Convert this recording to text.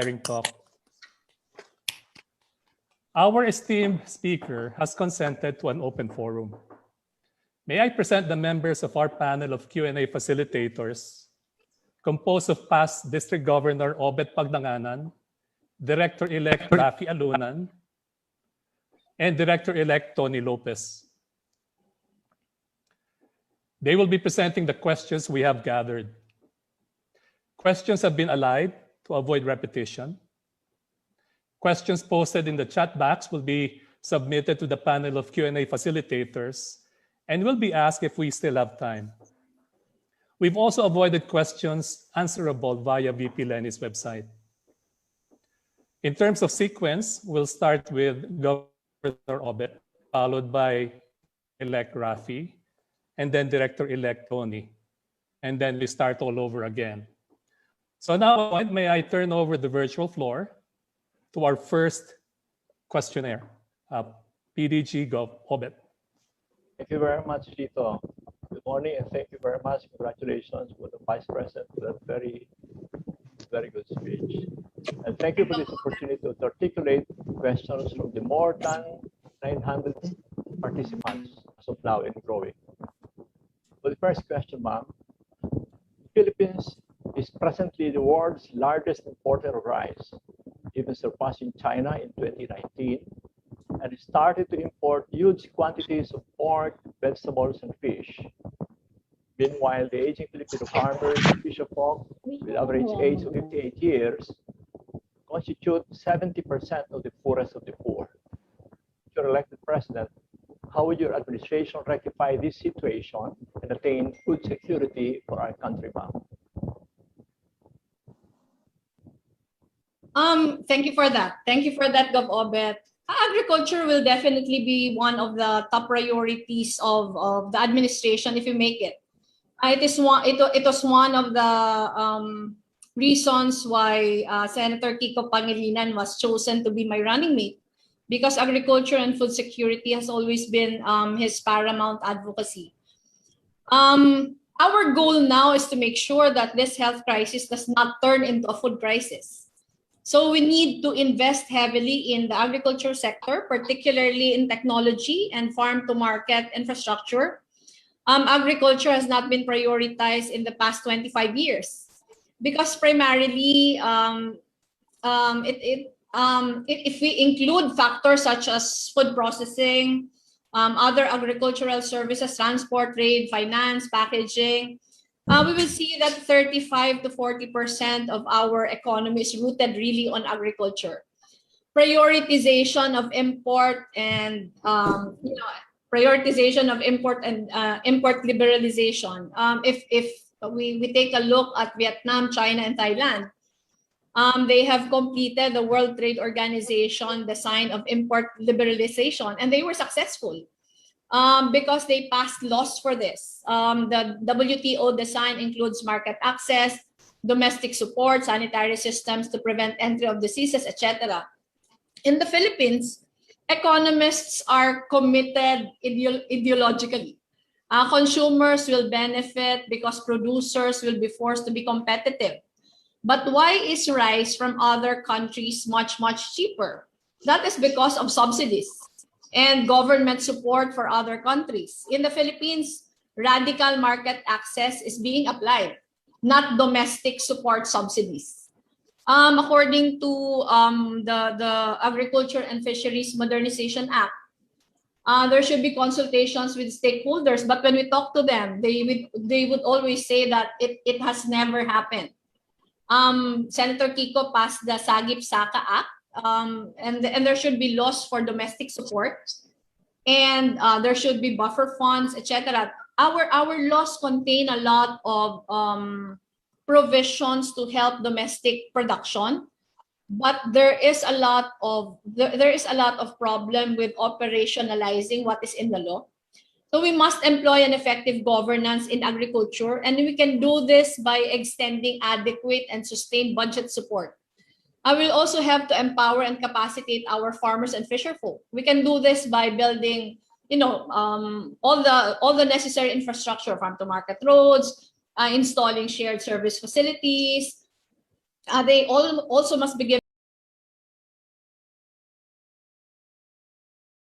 inspiring talk. Our esteemed speaker has consented to an open forum. May I present the members of our panel of Q&A facilitators, composed of past District Governor Obet Pagdanganan, Director-elect Rafi Alunan, and Director-elect Tony Lopez. They will be presenting the questions we have gathered. Questions have been allied to avoid repetition. Questions posted in the chat box will be submitted to the panel of Q&A facilitators and will be asked if we still have time. We've also avoided questions answerable via VP Leni's website. In terms of sequence, we'll start with Governor Obet, followed by elect Rafi, and then Director-elect Tony. And then we start all over again. So now, may I turn over the virtual floor to our first questionnaire, PDG Gov Obet. Thank you very much, Tito. Good morning, and thank you very much. Congratulations to the Vice President for that very good speech. And thank you for this opportunity to articulate questions from the more than 900 participants as of now and growing. For the first question, ma'am, the Philippines is presently the world's largest importer of rice, even surpassing China in 2019, and it started to import huge quantities of pork, vegetables, and fish. Meanwhile, the aging Filipino farmers and fisherfolk, with average age of 58 years, constitute 70% of the poorest of the poor. If you're elected president, how would your administration rectify this situation and attain food security for our country, ma'am? Thank you for that. Thank you for that, Gov Obet. Agriculture will definitely be one of the top priorities of the administration if you make it. It was one of the reasons why Senator Kiko Pangilinan was chosen to be my running mate, because agriculture and food security has always been his paramount advocacy. Our goal now is to make sure that this health crisis does not turn into a food crisis. So we need to invest heavily in the agriculture sector, particularly in technology and farm-to-market infrastructure. Agriculture has not been prioritized in the past 25 years because primarily, if we include factors such as food processing, other agricultural services, transport, trade, finance, packaging, we will see that 35 to 40% of our economy is rooted really on agriculture. Prioritization of import and prioritization of import and import liberalization. If we take a look at Vietnam, China, and Thailand, they have completed the World Trade Organization design of import liberalization, and they were successful. Because they passed laws for this. The WTO design includes market access, domestic support, sanitary systems to prevent entry of diseases, etc. In the Philippines, economists are committed ideologically. Consumers will benefit because producers will be forced to be competitive. But why is rice from other countries much cheaper? That is because of subsidies and government support for other countries. In the Philippines, radical market access is being applied, not domestic support subsidies. According to the Agriculture and Fisheries Modernization Act, there should be consultations with stakeholders, but when we talk to them, they would always say that it has never happened. Senator Kiko passed the Sagip-Saka Act, and there should be laws for domestic support, and there should be buffer funds, etc. Our laws contain a lot of provisions to help domestic production, but there is a lot of problem with operationalizing what is in the law. So we must employ an effective governance in agriculture, and we can do this by extending adequate and sustained budget support. I will also have to empower and capacitate our farmers and fisherfolk. We can do this by building, all the necessary infrastructure, farm to market roads, installing shared service facilities, they all also must be given